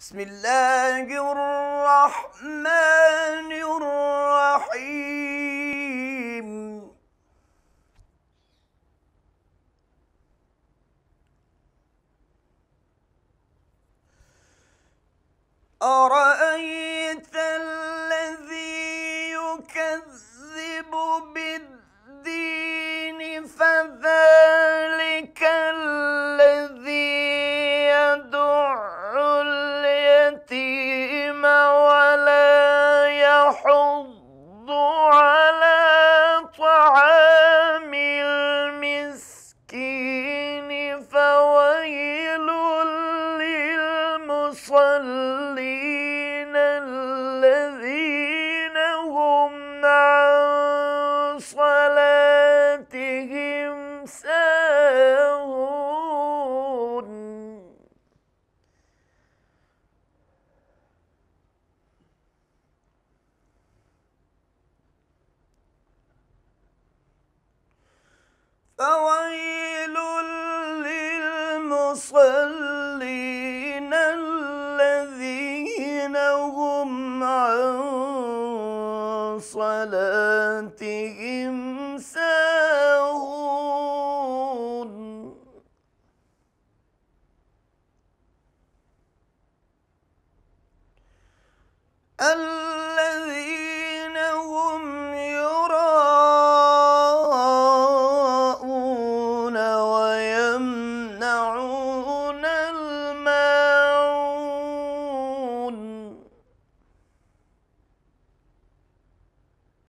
بسم الله الرحمن الرحيم. أرأيت الذي يكذب بالدين فذلك الذي يدع اليتيم ولا يحض على طعام المسكين فويل للمصلين الذين هم عن صلاتهم ساهون. فويل